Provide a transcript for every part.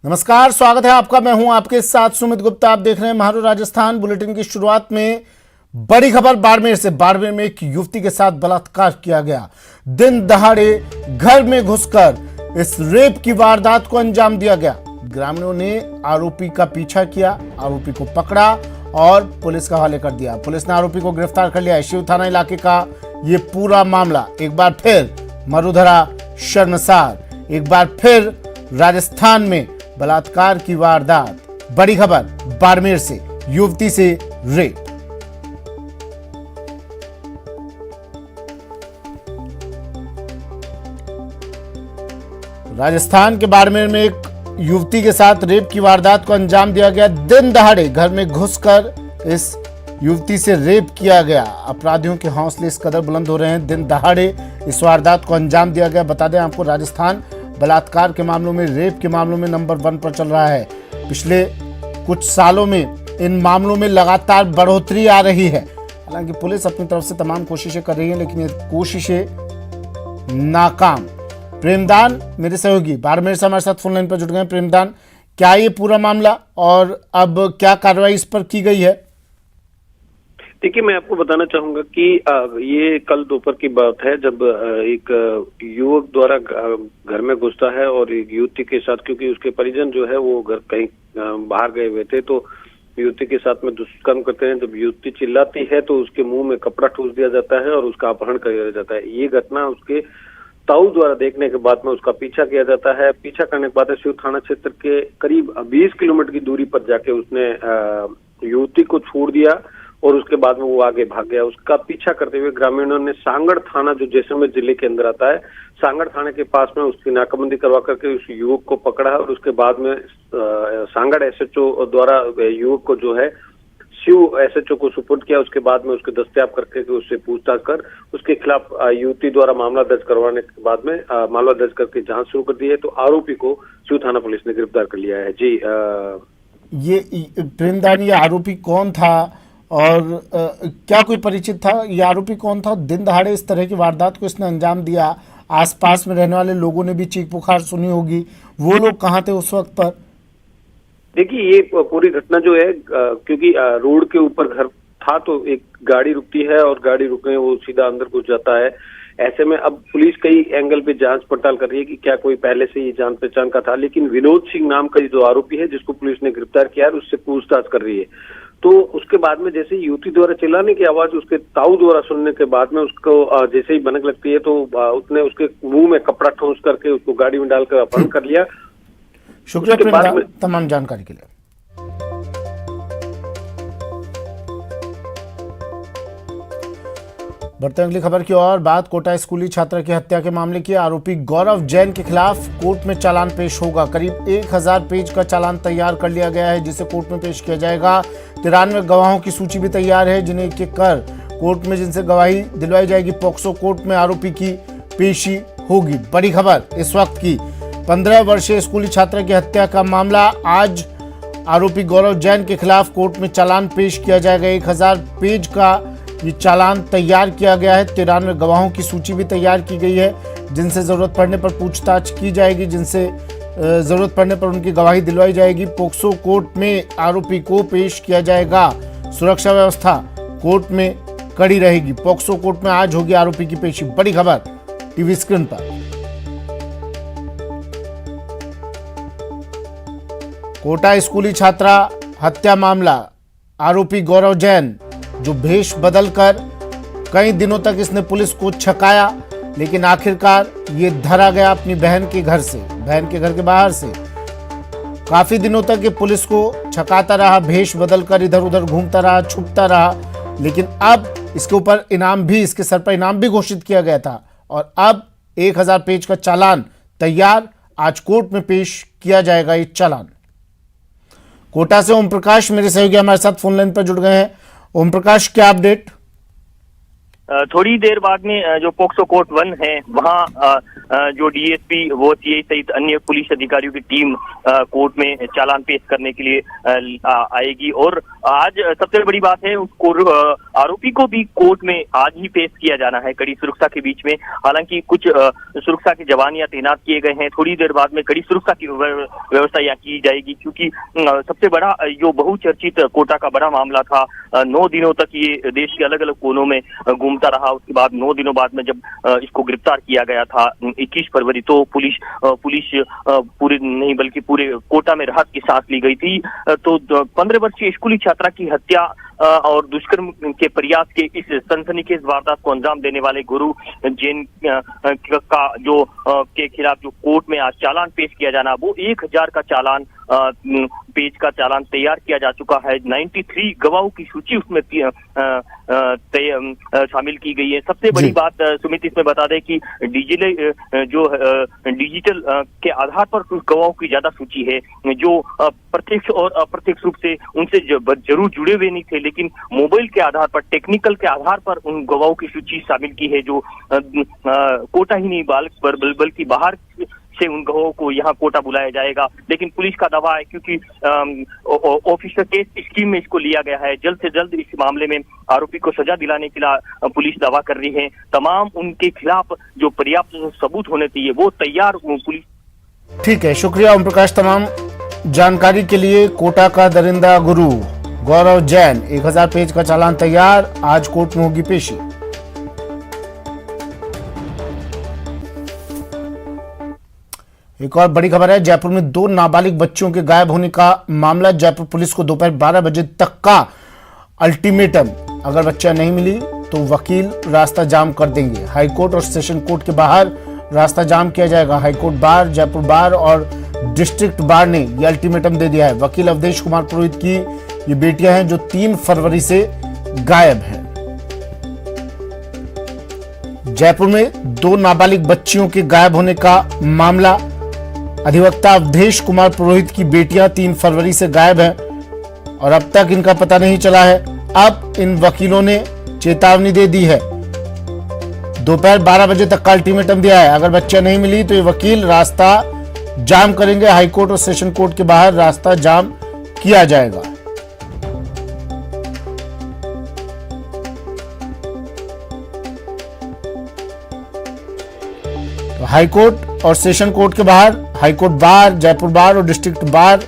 नमस्कार, स्वागत है आपका। मैं हूं आपके साथ सुमित गुप्ता। आप देख रहे हैं महारू राजस्थान। बुलेटिन की शुरुआत में बड़ी खबर बाड़मेर से। बाड़मेर में एक युवती के साथ बलात्कार किया गया। दिन दहाड़े घर में घुसकर इस रेप की वारदात को अंजाम दिया गया। ग्रामीणों ने आरोपी का पीछा किया, आरोपी को पकड़ा और पुलिस के हवाले कर दिया। पुलिस ने आरोपी को गिरफ्तार कर लिया है। शिव थाना इलाके का ये पूरा मामला एक बार फिर मरुधरा शर्मसार। एक बार फिर राजस्थान में बलात्कार की वारदात। बड़ी खबर बाड़मेर से, युवती से रेप। राजस्थान के बाड़मेर में एक युवती के साथ रेप की वारदात को अंजाम दिया गया। दिन दहाड़े घर में घुसकर इस युवती से रेप किया गया। अपराधियों के हौसले इस कदर बुलंद हो रहे हैं। दिन दहाड़े इस वारदात को अंजाम दिया गया। बता दें आपको, राजस्थान बलात्कार के मामलों में, रेप के मामलों में नंबर 1 पर चल रहा है। पिछले कुछ सालों में इन मामलों में लगातार बढ़ोतरी आ रही है। हालांकि पुलिस अपनी तरफ से तमाम कोशिशें कर रही है, लेकिन ये कोशिशें नाकाम। प्रेमदान मेरे सहयोगी बाड़मेर से हमारे साथ फोन लाइन पर जुड़ गए। प्रेमदान, क्या ये पूरा मामला और अब क्या कार्रवाई इस पर की गई है? देखिए, मैं आपको बताना चाहूंगा कि ये कल दोपहर की बात है, जब एक युवक द्वारा घर में घुसता है और एक युवती के साथ, क्योंकि उसके परिजन जो है वो घर कहीं बाहर गए हुए थे, तो युवती के साथ में दुष्कर्म करते हैं। जब युवती चिल्लाती है तो उसके मुंह में कपड़ा ठूस दिया जाता है और उसका अपहरण कर दिया जाता है। ये घटना उसके ताऊ द्वारा देखने के बाद में उसका पीछा किया जाता है। पीछा करने के बाद शिव थाना क्षेत्र के करीब 20 किलोमीटर की दूरी पर जाके उसने युवती को छोड़ दिया और उसके बाद में वो आगे भाग गया। उसका पीछा करते हुए ग्रामीणों ने सांगड़ थाना, जो जैसलमेर जिले के अंदर आता है, सांगड़ थाने के पास में उसकी नाकाबंदी करवा करके उस युवक को पकड़ा और उसके बाद में सांगड़ एसएचओ द्वारा युवक को जो है शिव एसएचओ को सुपुर्द किया। उसके बाद में उसके दस्तयाब करके उससे पूछताछ कर उसके खिलाफ युवती द्वारा मामला दर्ज करवाने के बाद में मामला दर्ज करके जांच शुरू कर दी है। तो आरोपी को शिव थाना पुलिस ने गिरफ्तार कर लिया है। जी, ये प्रेमदान, ये आरोपी कौन था और क्या कोई परिचित था? ये आरोपी कौन था? दिन दहाड़े इस तरह की वारदात को इसने अंजाम दिया। आसपास में रहने वाले लोगों ने भी चीख पुकार सुनी होगी। वो लोग कहाँ थे उस वक्त पर? देखिए, ये पूरी घटना जो है, क्योंकि रोड के ऊपर घर था तो एक गाड़ी रुकती है और गाड़ी रुकने वो सीधा अंदर घुस जाता है। ऐसे में अब पुलिस कई एंगल पे जांच पड़ताल कर रही है कि क्या कोई पहले से ही जान पहचान का था, लेकिन विनोद सिंह नाम का जो आरोपी है, जिसको पुलिस ने गिरफ्तार किया है, उससे पूछताछ कर रही है। तो उसके बाद में जैसे युवती द्वारा चिल्लाने की आवाज उसके ताऊ द्वारा सुनने के बाद में उसको जैसे ही भनक लगती है तो उसने उसके मुंह में कपड़ा ठोस करके उसको गाड़ी में डालकर अपहरण कर लिया। शुक्रिया प्रेमदान तमाम जानकारी के लिए। बढ़ते हैं अगली खबर की ओर। बात कोटा स्कूली छात्रा की हत्या के मामले की। आरोपी गौरव जैन के खिलाफ कोर्ट में चालान पेश होगा। करीब 1000 पेज का चालान तैयार कर लिया गया है, जिसे कोर्ट में पेश किया जाएगा। 93 गवाहों की सूची भी तैयार है, जिन्हें एक एक कर कोर्ट में जिनसे गवाही दिलवाई जाएगी। पॉक्सो कोर्ट में आरोपी की पेशी होगी। बड़ी खबर इस वक्त की, 15 वर्षीय स्कूली छात्रा की हत्या का मामला। आज आरोपी गौरव जैन के खिलाफ कोर्ट में चालान पेश किया जाएगा। 1000 पेज का ये चालान तैयार किया गया है। 93 गवाहों की सूची भी तैयार की गई है, जिनसे जरूरत पड़ने पर पूछताछ की जाएगी, जिनसे जरूरत पड़ने पर उनकी गवाही दिलवाई जाएगी। पोक्सो कोर्ट में आरोपी को पेश किया जाएगा। सुरक्षा व्यवस्था कोर्ट में कड़ी रहेगी। पोक्सो कोर्ट में आज होगी आरोपी की पेशी। बड़ी खबर टीवी स्क्रीन पर। कोटा स्कूली छात्रा हत्या मामला। आरोपी गौरव जैन, जो भेष बदलकर कई दिनों तक इसने पुलिस को छकाया, लेकिन आखिरकार ये धरा गया अपनी बहन के घर से, बहन के घर के बाहर से। काफी दिनों तक ये पुलिस को छकाता रहा, भेष बदलकर इधर उधर घूमता रहा, छुपता रहा। लेकिन अब इसके ऊपर इनाम भी, इसके सर पर इनाम भी घोषित किया गया था और अब 1000 पेज का चालान तैयार। आज कोर्ट में पेश किया जाएगा ये चालान। कोटा से ओम प्रकाश मेरे सहयोगी हमारे साथ फोन लाइन पर जुड़ गए हैं। ओम प्रकाश, क्या अपडेट? थोड़ी देर बाद में जो पोक्सो कोर्ट 1 है वहाँ जो डीएसपी वो सीआई सहित अन्य पुलिस अधिकारियों की टीम कोर्ट में चालान पेश करने के लिए आएगी। और आज सबसे बड़ी बात है उसको आरोपी को भी कोर्ट में आज ही पेश किया जाना है कड़ी सुरक्षा के बीच में। हालांकि कुछ सुरक्षा के जवान यहाँ तैनात किए गए हैं। थोड़ी देर बाद में कड़ी सुरक्षा की व्यवस्था यहाँ की जाएगी, क्योंकि सबसे बड़ा जो बहुचर्चित कोटा का बड़ा मामला था, 9 दिनों तक ये देश के अलग अलग कोनों में घूमता रहा। उसके बाद 9 दिनों बाद में जब इसको गिरफ्तार किया गया था 21 फरवरी, तो पुलिस पूरे नहीं बल्कि पूरे कोटा में राहत की सांस ली गई थी। तो 15 वर्षीय स्कूली छात्रा की हत्या और दुष्कर्म के प्रयास के इस सनसनीखेज वारदात को अंजाम देने वाले गुरु जैन का जो के खिलाफ जो कोर्ट में आज चालान पेश किया जाना, वो 1000 का चालान पेज का चालान तैयार किया जा चुका है। 93 गवाहों की सूची उसमें शामिल की गई है। सबसे बड़ी बात सुमित इसमें बता दें कि डिजिटल के आधार पर कुछ गवाहों की ज्यादा सूची है जो प्रत्यक्ष और अप्रत्यक्ष रूप से उनसे जरूर जुड़े हुए नहीं थे, लेकिन मोबाइल के आधार पर, टेक्निकल के आधार पर उन गवाहों की सूची शामिल की है जो कोटा ही नहीं बल्कि बाहर से उन गवाहों को यहाँ कोटा बुलाया जाएगा। लेकिन पुलिस का दावा है, क्योंकि ऑफिसर केस स्कीम में इसको लिया गया है, जल्द से जल्द इस मामले में आरोपी को सजा दिलाने के लिए पुलिस दावा कर रही है। तमाम उनके खिलाफ जो पर्याप्त सबूत होने चाहिए वो तैयार पुलिस। ठीक है, शुक्रिया ओम प्रकाश तमाम जानकारी के लिए। कोटा का दरिंदा गुरु गौरव जैन, 1000 पेज का चालान तैयार, आज कोर्ट में होगी पेशी। एक और बड़ी खबर है, जयपुर में 2 नाबालिग बच्चियों के गायब होने का मामला। जयपुर पुलिस को दोपहर 12 बजे तक का अल्टीमेटम, अगर बच्चा नहीं मिली तो वकील रास्ता जाम कर देंगे। हाईकोर्ट और सेशन कोर्ट के बाहर रास्ता जाम किया जाएगा। हाईकोर्ट बार, जयपुर बार और डिस्ट्रिक्ट बार ने यह अल्टीमेटम दे दिया है। वकील अवधेश कुमार पुरोहित की ये बेटियां हैं जो 3 फरवरी से गायब हैं। जयपुर में 2 नाबालिग बच्चियों के गायब होने का मामला। अधिवक्ता अवधेश कुमार पुरोहित की बेटियां 3 फरवरी से गायब हैं और अब तक इनका पता नहीं चला है। अब इन वकीलों ने चेतावनी दे दी है, दोपहर 12 बजे तक का अल्टीमेटम दिया है। अगर बच्चा नहीं मिली तो ये वकील रास्ता जाम करेंगे। हाईकोर्ट और सेशन कोर्ट के बाहर रास्ता जाम किया जाएगा। तो हाईकोर्ट और सेशन कोर्ट के बाहर, हाईकोर्ट बार, जयपुर बार और डिस्ट्रिक्ट बार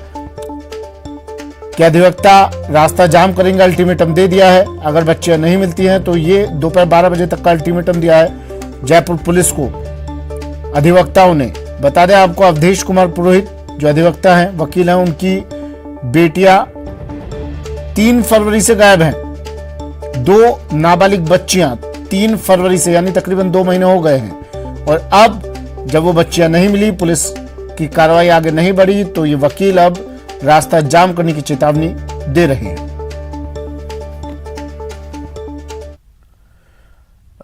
के अधिवक्ता रास्ता जाम करेंगे। अल्टीमेटम दे दिया है। अगर बच्चियां नहीं मिलती हैं तो ये दोपहर 12 बजे तक का अल्टीमेटम दिया है जयपुर पुलिस को अधिवक्ताओं ने। बता दें आपको, अवधेश कुमार पुरोहित जो अधिवक्ता हैं, वकील हैं, उनकी बेटियां 3 फरवरी से गायब हैं। 2 नाबालिग बच्चियां 3 फरवरी से, यानी तकरीबन 2 महीने हो गए हैं। और अब जब वो बच्चियां नहीं मिली, पुलिस की कार्रवाई आगे नहीं बढ़ी, तो ये वकील अब रास्ता जाम करने की चेतावनी दे रहे हैं।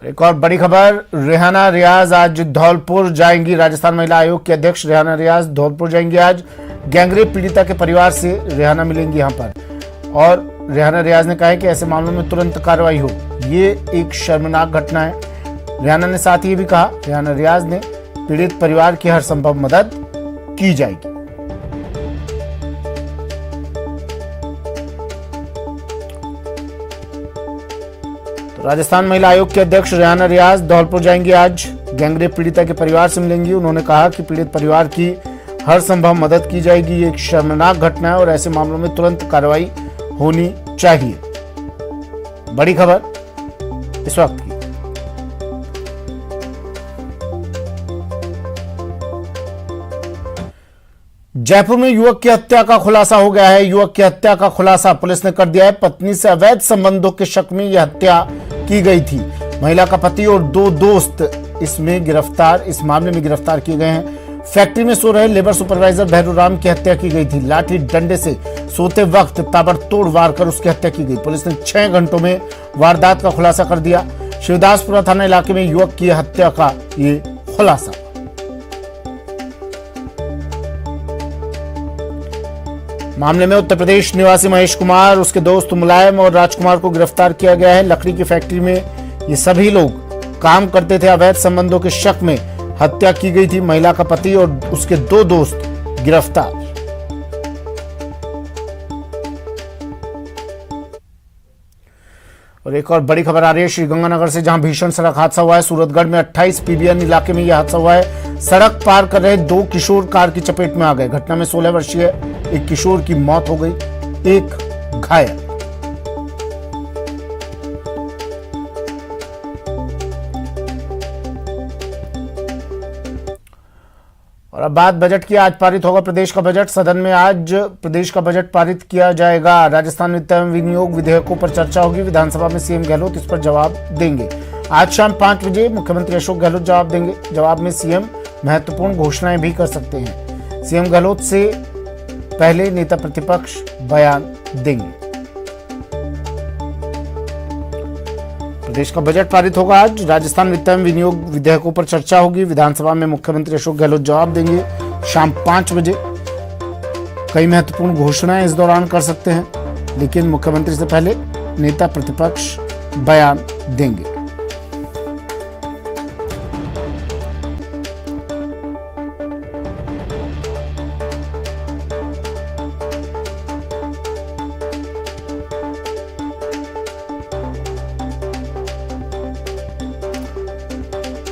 एक और बड़ी खबर, रेहाना रियाज आज धौलपुर जाएंगी। राजस्थान महिला आयोग के अध्यक्ष रेहाना रियाज धौलपुर जाएंगी। आज गैंगरेप पीड़िता के परिवार से रेहाना मिलेंगी यहां पर, और रेहाना रियाज ने कहा है कि ऐसे मामलों में तुरंत कार्रवाई हो। ये एक शर्मनाक घटना है। रेहाना ने साथ ही भी कहा, रेहाना रियाज ने, पीड़ित परिवार की हर संभव मदद की जाएगी। राजस्थान महिला आयोग के अध्यक्ष रेहाना रियाज धौलपुर जाएंगी। आज गैंगरेप पीड़िता के परिवार से मिलेंगी। उन्होंने कहा कि पीड़ित परिवार की हर संभव मदद की जाएगी। ये एक शर्मनाक घटना है और ऐसे मामलों में तुरंत कार्रवाई होनी चाहिए। बड़ी खबर इस वक्त की। जयपुर में युवक की हत्या का खुलासा हो गया है। युवक की हत्या का खुलासा पुलिस ने कर दिया है। पत्नी से अवैध संबंधों के शक में यह हत्या की गई थी। महिला का पति और 2 दोस्त इस मामले में गिरफ्तार किए गए हैं। फैक्ट्री में सो रहे लेबर सुपरवाइजर भैरू राम की हत्या की गई थी। लाठी डंडे से सोते वक्त ताबड़तोड़ वार कर उसकी हत्या की गई। पुलिस ने 6 घंटों में वारदात का खुलासा कर दिया। शिवदासपुरा थाना इलाके में युवक की हत्या का ये खुलासा। मामले में उत्तर प्रदेश निवासी महेश कुमार, उसके दोस्त मुलायम और राजकुमार को गिरफ्तार किया गया है। लकड़ी की फैक्ट्री में ये सभी लोग काम करते थे। अवैध संबंधों के शक में हत्या की गई थी। महिला का पति और उसके 2 दोस्त गिरफ्तार। और एक और बड़ी खबर आ रही है श्रीगंगानगर से, जहां भीषण सड़क हादसा हुआ है। सूरतगढ़ में 28 पीबीएन इलाके में यह हादसा हुआ है। सड़क पार कर रहे 2 किशोर कार की चपेट में आ गए। घटना में 16 वर्षीय एक किशोर की मौत हो गई, एक घायल। और अब बात बजट की। आज पारित होगा प्रदेश का बजट। सदन में आज प्रदेश का बजट पारित किया जाएगा। राजस्थान वित्त एवं विनियोग विधेयकों पर चर्चा होगी। विधानसभा में सीएम गहलोत इस पर जवाब देंगे। आज शाम 5 बजे मुख्यमंत्री अशोक गहलोत जवाब देंगे। जवाब में सीएम महत्वपूर्ण घोषणाएं भी कर सकते हैं। सीएम गहलोत से पहले नेता प्रतिपक्ष बयान देंगे। प्रदेश का बजट पारित होगा आज। राजस्थान वित्त एवं विनियोग विधेयकों पर चर्चा होगी। विधानसभा में मुख्यमंत्री अशोक गहलोत जवाब देंगे। शाम 5 बजे कई महत्वपूर्ण घोषणाएं इस दौरान कर सकते हैं, लेकिन मुख्यमंत्री से पहले नेता प्रतिपक्ष बयान देंगे।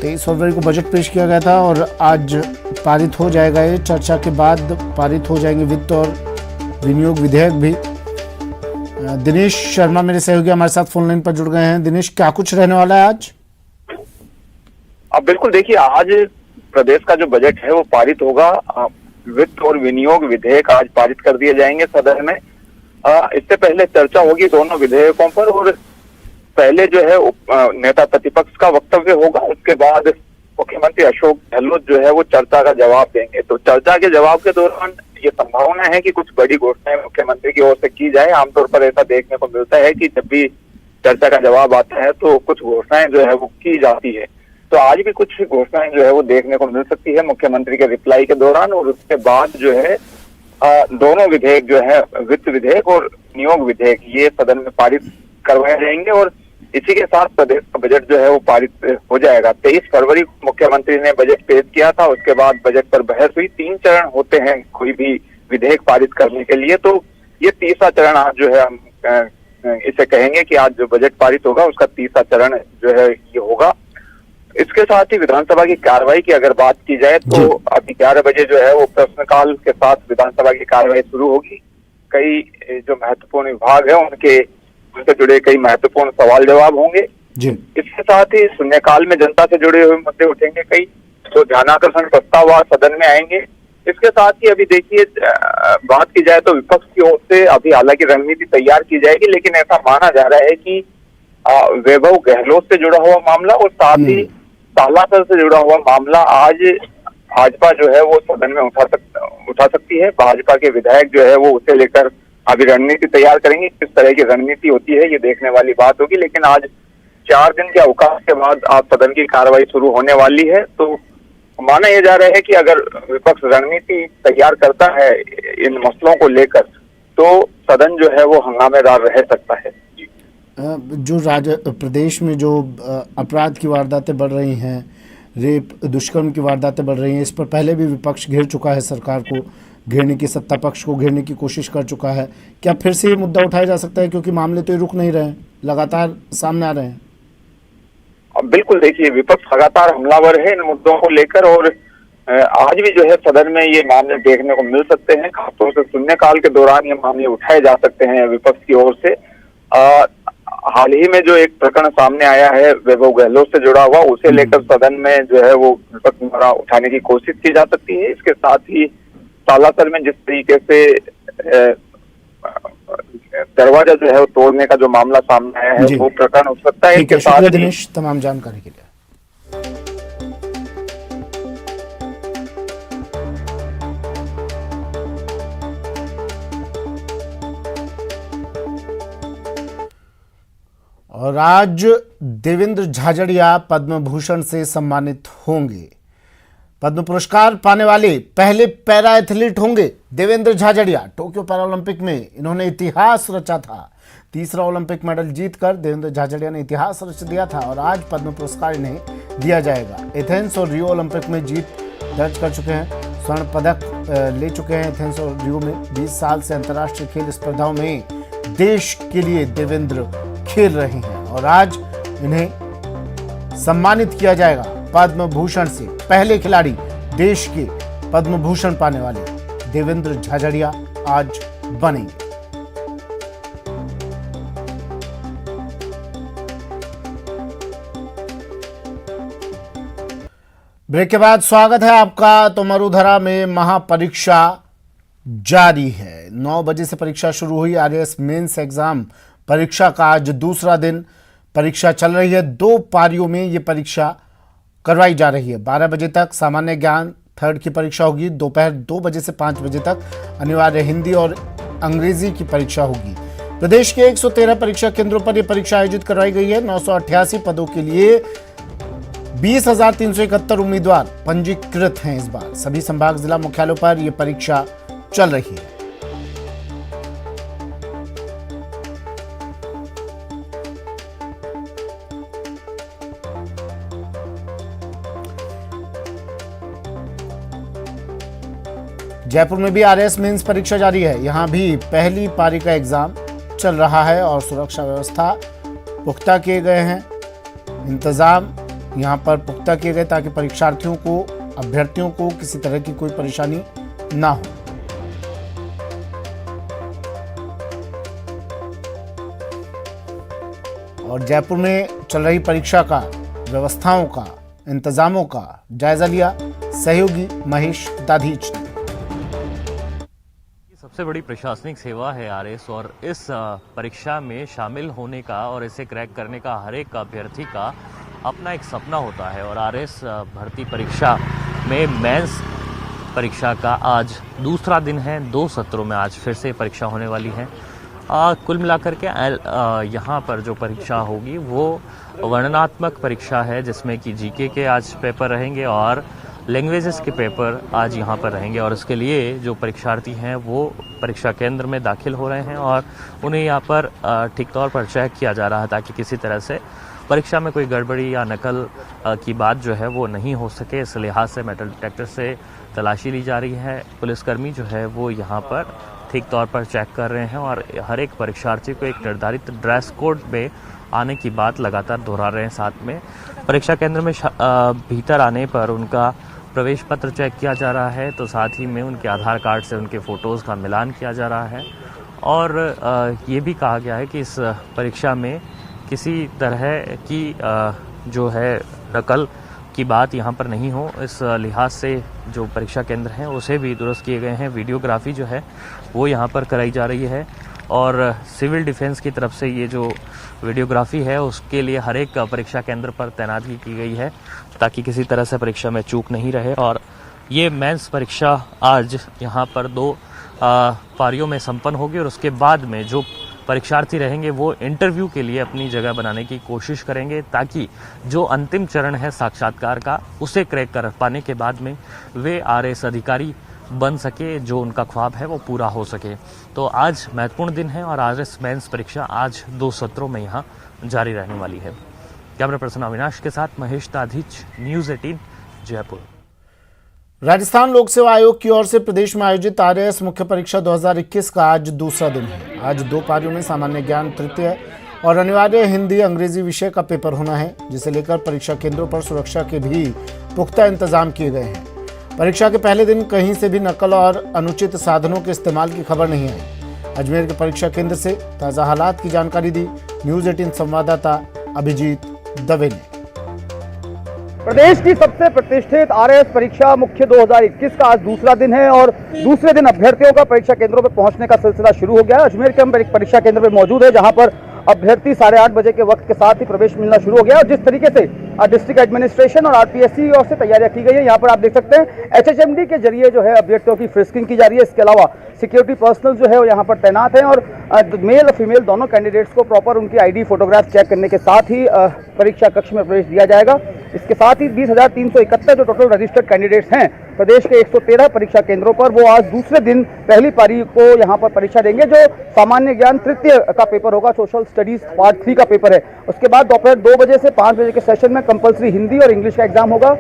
तेईस फरवरी को बजट पेश किया गया था और आज पारित हो जाएगा। ये चर्चा के बाद पारित हो जाएंगे वित्त और विनियोग विधेयक भी। दिनेश शर्मा मेरे सहयोगी हमारे साथ फोन लाइन पर जुड़ गए हैं। दिनेश, क्या कुछ रहने वाला है आज? अब बिल्कुल देखिए, आज प्रदेश का जो बजट है वो पारित होगा। वित्त और विनियोग विधेयक आज पारित कर दिए जाएंगे सदन में। इससे पहले चर्चा होगी दोनों विधेयकों पर और पहले जो है नेता प्रतिपक्ष का वक्तव्य होगा। उसके बाद मुख्यमंत्री अशोक गहलोत जो है वो चर्चा का जवाब देंगे। तो चर्चा के जवाब के दौरान ये संभावना है कि कुछ बड़ी घोषणाएं मुख्यमंत्री की ओर से की जाए। आमतौर पर ऐसा देखने को मिलता है कि जब भी चर्चा का जवाब आता है तो कुछ घोषणाएं जो है वो की जाती है। तो आज भी कुछ घोषणाएं जो है वो देखने को मिल सकती है मुख्यमंत्री के रिप्लाई के दौरान। और उसके बाद जो है दोनों विधेयक जो है वित्त विधेयक और नियोग विधेयक ये सदन में पारित करवाए जाएंगे और इसी के साथ प्रदेश का बजट जो है वो पारित हो जाएगा। 23 फरवरी को मुख्यमंत्री ने बजट पेश किया था। उसके बाद बजट पर बहस हुई। 3 चरण होते हैं कोई भी विधेयक पारित करने के लिए, तो ये तीसरा चरण आज जो है हम इसे कहेंगे कि आज जो बजट पारित होगा उसका तीसरा चरण जो है ये होगा। इसके साथ ही विधानसभा की कार्रवाई की अगर बात की जाए तो अभी 11 बजे जो है वो प्रश्नकाल के साथ विधानसभा की कार्रवाई शुरू होगी। कई जो महत्वपूर्ण विभाग है उनसे जुड़े कई महत्वपूर्ण सवाल जवाब होंगे। इसके साथ ही शून्यकाल में जनता से जुड़े हुए मुद्दे उठेंगे। कई तो ध्यानाकर्षण प्रस्ताव आज सदन में आएंगे। इसके साथ ही अभी देखिए बात की जाए तो विपक्ष की ओर से अभी हालांकि रणनीति तैयार की जाएगी, लेकिन ऐसा माना जा रहा है कि वैभव गहलोत से जुड़ा हुआ मामला और साथ ही तालासर से जुड़ा हुआ मामला आज भाजपा जो है वो सदन में उठा सकती है। भाजपा के विधायक जो है वो उसे लेकर अभी रणनीति तैयार करेंगे। किस तरह की रणनीति होती है ये देखने वाली बात होगी। लेकिन आज 4 दिन के अवकाश के बाद आज सदन की कार्रवाई शुरू होने वाली है। तो माना यह जा रहा है कि अगर विपक्ष रणनीति तैयार करता है इन मसलों को लेकर तो सदन जो है वो हंगामेदार रह सकता है। जो प्रदेश में जो अपराध की वारदातें बढ़ रही हैं, रेप दुष्कर्म की वारदातें बढ़ रही हैं, इस पर पहले भी विपक्ष घेर चुका है, सरकार को घेरने की, सत्ता पक्ष को घेरने की कोशिश कर चुका है। क्या फिर से ये मुद्दा उठाया जा सकता है, क्योंकि मामले तो ये रुक नहीं रहे हैं, लगातार सामने आ रहे हैं? अब बिल्कुल देखिए, विपक्ष लगातार हमलावर है इन मुद्दों को लेकर और आज भी जो है सदन में ये मामले देखने को मिल सकते हैं। खासतौर से शून्यकाल के दौरान ये मामले उठाए जा सकते हैं विपक्ष की ओर से। हाल ही में जो एक प्रकरण सामने आया है वैभव गहलोत से जुड़ा हुआ, उसे लेकर सदन में जो है वो विपक्ष द्वारा उठाने की कोशिश की जा सकती है। इसके साथ ही तालासर में जिस तरीके से दरवाजा जो है वो तोड़ने का जो मामला सामने आया है वो प्रकरण हो सकता है। इसके साथ दिनेश तमाम जानकारी के लिए। और आज देवेंद्र झाझड़िया पद्म भूषण से सम्मानित होंगे। पद्म पुरस्कार पाने वाले पहले पैरा एथलीट होंगे देवेंद्र झाझड़िया। टोक्यो पैरालंपिक में इन्होंने इतिहास रचा था। तीसरा ओलंपिक मेडल जीतकर देवेंद्र झाझड़िया ने इतिहास रच दिया था और आज पद्म पुरस्कार इन्हें दिया जाएगा। एथेंस और रियो ओलंपिक में जीत दर्ज कर चुके हैं, स्वर्ण पदक ले चुके हैं। एथेंस और रियो में 20 साल से अंतर्राष्ट्रीय खेल स्पर्धाओं में देश के लिए देवेंद्र खेल रहे हैं और आज इन्हें सम्मानित किया जाएगा पद्म भूषण से। पहले खिलाड़ी देश के पद्म भूषण पाने वाले देवेंद्र झाझड़िया आज बनेंगे। ब्रेक के बाद स्वागत है आपका। तो मरुधरा में महापरीक्षा जारी है। 9 बजे से परीक्षा शुरू हुई। आरएएस मेंस एग्जाम परीक्षा का आज दूसरा दिन परीक्षा चल रही है। 2 पारियों में ये परीक्षा करवाई जा रही है। 12 बजे तक सामान्य ज्ञान थर्ड की परीक्षा होगी। दोपहर 2 बजे से 5 बजे तक अनिवार्य हिंदी और अंग्रेजी की परीक्षा होगी। प्रदेश के 113 परीक्षा केंद्रों पर यह परीक्षा आयोजित करवाई गई है। 988 पदों के लिए 20,371 उम्मीदवार पंजीकृत हैं। इस बार सभी संभाग जिला मुख्यालयों पर यह परीक्षा चल रही है। जयपुर में भी आरएएस मेंस परीक्षा जारी है। यहां भी पहली पारी का एग्जाम चल रहा है और सुरक्षा व्यवस्था पुख्ता किए गए हैं। इंतजाम यहां पर पुख्ता किए गए ताकि परीक्षार्थियों को, अभ्यर्थियों को किसी तरह की कोई परेशानी ना हो। और जयपुर में चल रही परीक्षा का, व्यवस्थाओं का, इंतजामों का जायजा लिया सहयोगी महेश दाधीच ने। सबसे बड़ी प्रशासनिक सेवा है आरएएस और इस परीक्षा में शामिल होने का और इसे क्रैक करने का हर एक अभ्यर्थी का अपना एक सपना होता है। और आरएएस भर्ती परीक्षा में मेंस परीक्षा का आज दूसरा दिन है। 2 सत्रों में आज फिर से परीक्षा होने वाली है। कुल मिलाकर के यहाँ पर जो परीक्षा होगी वो वर्णनात्मक परीक्षा है, जिसमें कि जीके के आज पेपर रहेंगे और लैंग्वेजेस के पेपर आज यहाँ पर रहेंगे। और इसके लिए जो परीक्षार्थी हैं वो परीक्षा केंद्र में दाखिल हो रहे हैं और उन्हें यहाँ पर ठीक तौर पर चेक किया जा रहा है ताकि किसी तरह से परीक्षा में कोई गड़बड़ी या नकल की बात जो है वो नहीं हो सके। इस लिहाज से मेटल डिटेक्टर से तलाशी ली जा रही है। पुलिसकर्मी जो है वो यहाँ पर ठीक तौर पर चेक कर रहे हैं और हर एक परीक्षार्थी को एक निर्धारित ड्रेस कोड में आने की बात लगातार दोहरा रहे हैं। साथ में परीक्षा केंद्र में भीतर आने पर उनका प्रवेश पत्र चेक किया जा रहा है, तो साथ ही में उनके आधार कार्ड से उनके फ़ोटोज़ का मिलान किया जा रहा है। और ये भी कहा गया है कि इस परीक्षा में किसी तरह की जो है नकल की बात यहाँ पर नहीं हो। इस लिहाज से जो परीक्षा केंद्र हैं उसे भी दुरुस्त किए गए हैं। वीडियोग्राफी जो है वो यहाँ पर कराई जा रही है और सिविल डिफेंस की तरफ से ये जो वीडियोग्राफी है उसके लिए हर एक परीक्षा केंद्र पर तैनाती की गई है ताकि किसी तरह से परीक्षा में चूक नहीं रहे। और ये मेंस परीक्षा आज यहाँ पर 2 पारियों में संपन्न होगी और उसके बाद में जो परीक्षार्थी रहेंगे वो इंटरव्यू के लिए अपनी जगह बनाने की कोशिश करेंगे ताकि जो अंतिम चरण है साक्षात्कार का उसे क्रैक कर पाने के बाद में वे आरएएस अधिकारी बन सके, जो उनका ख्वाब है वो पूरा हो सके। तो आज महत्वपूर्ण दिन है और आरएएस मेंस परीक्षा आज 2 सत्रों में यहाँ जारी रहने वाली है। कैमरा पर्सन अविनाश के साथ महेश दाधीच, न्यूज़ 18 जयपुर। राजस्थान लोक सेवा आयोग की ओर से प्रदेश में आयोजित आरएएस मुख्य परीक्षा 2021 का आज दूसरा दिन है। आज 2 पारियों में सामान्य ज्ञान तृतीय और अनिवार्य हिंदी अंग्रेजी विषय का पेपर होना है, जिसे लेकर परीक्षा केंद्रों पर सुरक्षा के भी पुख्ता इंतजाम किए गए हैं। परीक्षा के पहले दिन कहीं से भी नकल और अनुचित साधनों के इस्तेमाल की खबर नहीं आई। अजमेर के परीक्षा केंद्र से ताज़ा हालात की जानकारी दी न्यूज़ 18 संवाददाता अभिजीत दवे ने। प्रदेश की सबसे प्रतिष्ठित आरएएस परीक्षा मुख्य 2021 का आज दूसरा दिन है और दूसरे दिन अभ्यर्थियों का परीक्षा केंद्रों पर पहुंचने का सिलसिला शुरू हो गया है। अजमेर के हम एक परीक्षा केंद्र में मौजूद है जहां पर अभ्यर्थी 8:30 बजे के वक्त के साथ ही प्रवेश मिलना शुरू हो गया और जिस तरीके से डिस्ट्रिक्ट एडमिनिस्ट्रेशन और आरपीएससी की ओर से तैयारियां की गई है, यहाँ पर आप देख सकते हैं एचएचएमडी के जरिए जो है अभ्यर्थियों की फ्रिस्किंग की जा रही है। इसके अलावा सिक्योरिटी पर्सनल जो है वो यहाँ पर तैनात हैं और मेल और फीमेल दोनों कैंडिडेट्स को प्रॉपर उनकी आईडी फोटोग्राफ चेक करने के साथ ही परीक्षा कक्ष में प्रवेश दिया जाएगा। इसके साथ ही 20,371 जो टोटल रजिस्टर्ड कैंडिडेट्स हैं प्रदेश के 113 परीक्षा केंद्रों पर, वो आज दूसरे दिन पहली पारी को यहाँ पर परीक्षा देंगे। जो सामान्य ज्ञान तृतीय का पेपर होगा, सोशल स्टडीज पार्ट 3 का पेपर है, उसके बाद दोपहर 2 बजे से 5 बजे के सेशन में कंपलसरी हिंदी और इंग्लिश का एग्जाम होगा।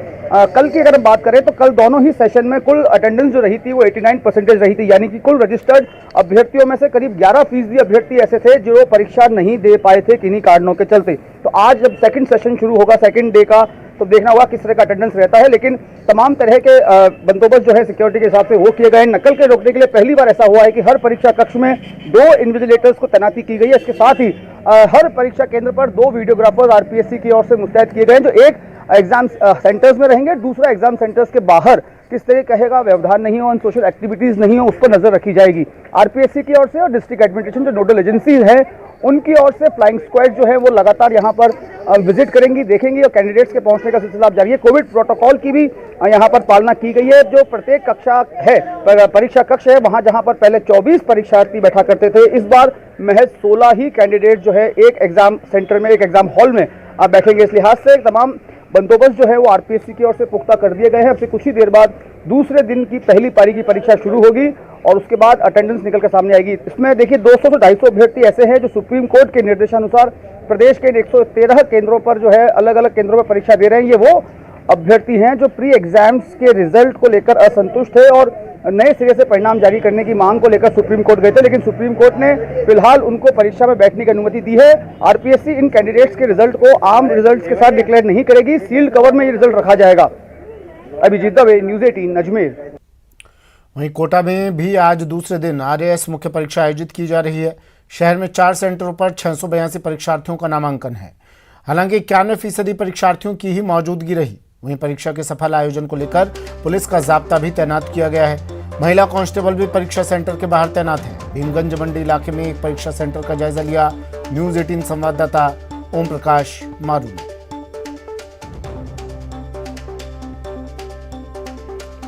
कल की अगर हम बात करें तो कल दोनों ही सेशन में कुल अटेंडेंस जो रही थी वो 89% रही थी, यानी कि कुल रजिस्टर्ड अभ्यर्थियों में से करीब 11% अभ्यर्थी ऐसे थे जो परीक्षा नहीं दे पाए थे किन्हीं कारणों के चलते। तो आज जब सेकंड सेशन शुरू होगा सेकंड डे का, तो देखना होगा किस तरह का अटेंडेंस रहता है, लेकिन तमाम तरह के बंदोबस्त जो है सिक्योरिटी के हिसाब से वो किए गए हैं। नकल के रोकने के लिए पहली बार ऐसा हुआ है कि हर परीक्षा कक्ष में 2 इन्विजिलेटर्स को तैनाती की गई है। इसके साथ ही हर परीक्षा केंद्र पर 2 वीडियोग्राफर्स आरपीएससी की ओर से मुस्तैद किए गए हैं, जो एक एग्जाम सेंटर्स में रहेंगे, दूसरा एग्जाम सेंटर्स के बाहर किस तरह कहेगा व्यवधान नहीं हो, सोशल एक्टिविटीज नहीं हो, उस पर नजर रखी जाएगी। आरपीएससी की ओर से और डिस्ट्रिक्ट एडमिनिस्ट्रेशन जो नोडल एजेंसीज है उनकी ओर से फ्लाइंग स्क्वाड जो है वो लगातार यहाँ पर विजिट करेंगी, देखेंगी और कैंडिडेट्स के पहुंचने का सिलसिला अब जारी है। कोविड प्रोटोकॉल की भी यहाँ पर पालना की गई है। जो प्रत्येक कक्षा है, परीक्षा कक्ष है, वहां जहां पर पहले 24 परीक्षार्थी बैठा करते थे, इस बार महज 16 ही कैंडिडेट जो है एक एग्जाम सेंटर में, एक एग्जाम हॉल में बैठेंगे। इस लिहाज से तमाम बंदोबस्त जो है वो आरपीएससी की ओर से पुख्ता कर दिए गए हैं। अब से कुछ ही देर बाद दूसरे दिन की पहली पारी की परीक्षा शुरू होगी और उसके बाद अटेंडेंस निकल कर सामने आएगी। इसमें देखिए 200 से 250 अभ्यर्थी ऐसे हैं जो सुप्रीम कोर्ट के निर्देशानुसार प्रदेश के 113 केंद्रों पर जो है अलग अलग केंद्रों पर परीक्षा दे रहे हैं। ये वो अभ्यर्थी हैं जो प्री एग्जाम्स के रिजल्ट को लेकर असंतुष्ट थे और नए सिरे से परिणाम जारी करने की मांग को लेकर सुप्रीम कोर्ट गए थे, लेकिन सुप्रीम कोर्ट ने फिलहाल उनको परीक्षा में बैठने की अनुमति दी है। आरपीएससी इन कैंडिडेट्स के रिजल्ट को आम रिजल्ट्स के साथ डिक्लेयर नहीं करेगी, सील्ड कवर में ये रिजल्ट रखा जाएगा। अभिजीत दवे, न्यूज़ 18 अजमेर। वहीं कोटा में भी आज दूसरे दिन आरएएस मुख्य परीक्षा आयोजित की जा रही है। शहर में 4 सेंटरों पर 682 परीक्षार्थियों का नामांकन है। हालांकि 91% परीक्षार्थियों की ही मौजूदगी रही। वहीं परीक्षा के सफल आयोजन को लेकर पुलिस का जाब्ता भी तैनात किया गया है। महिला कांस्टेबल भी परीक्षा सेंटर के बाहर तैनात है। भीमगंज मंडी इलाके में एक परीक्षा सेंटर का जायजा लिया न्यूज़ 18 संवाददाता ओम प्रकाश मारू ने।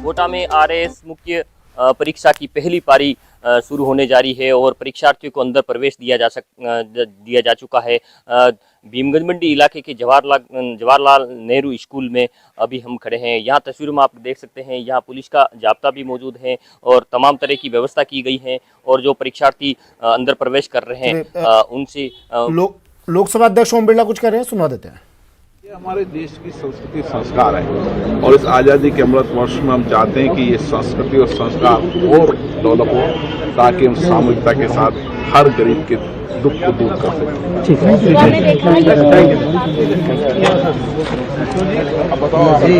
कोटा में आरएएस मुख्य परीक्षा की पहली पारी शुरू होने जा रही है और परीक्षार्थियों को अंदर प्रवेश दिया जा चुका है। भीमगंज मंडी इलाके के जवाहरलाल नेहरू स्कूल में अभी हम खड़े हैं। यहाँ तस्वीरों में आप देख सकते हैं, यहाँ पुलिस का जाब्ता भी मौजूद है और तमाम तरह की व्यवस्था की गई है और जो परीक्षार्थी अंदर प्रवेश कर रहे हैं उनसे लोकसभा अध्यक्ष ओम बिरला कुछ कह रहे हैं, सुनवा देते हैं। ये हमारे देश की संस्कृति संस्कार है और इस आज़ादी के अमृत वर्ष में हम चाहते हैं कि ये संस्कृति और संस्कार और डेवलप हो ताकि हम सामूहिकता के साथ हर गरीब के दुख को दूर कर सकें। ठीक है, अब बताओ जी।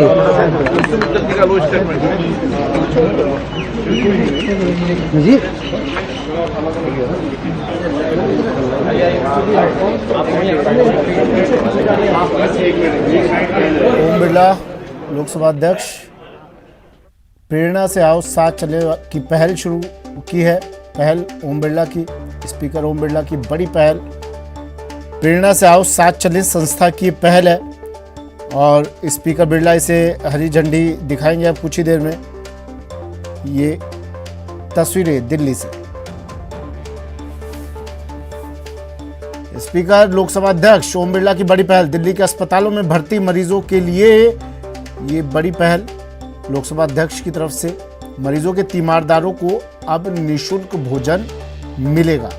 ओम बिरला लोकसभा अध्यक्ष, प्रेरणा से आओ साथ चले की पहल शुरू की है। पहल ओम बिरला की, स्पीकर ओम बिरला की बड़ी पहल प्रेरणा से आओ साथ चले संस्था की पहल है और स्पीकर बिरला इसे हरी झंडी दिखाएंगे अब कुछ ही देर में। ये तस्वीरें दिल्ली से। स्पीकर लोकसभा अध्यक्ष ओम बिरला की बड़ी पहल, दिल्ली के अस्पतालों में भर्ती मरीजों के लिए ये बड़ी पहल लोकसभा अध्यक्ष की तरफ से। मरीजों के तीमारदारों को अब निःशुल्क भोजन मिलेगा।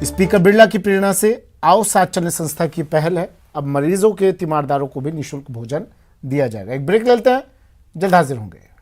स्पीकर बिरला की प्रेरणा से आओ साथ चलने संस्था की पहल है। अब मरीजों के तीमारदारों को भी निःशुल्क भोजन दिया जाएगा। एक ब्रेक लेते हैं, जल्द हाजिर होंगे।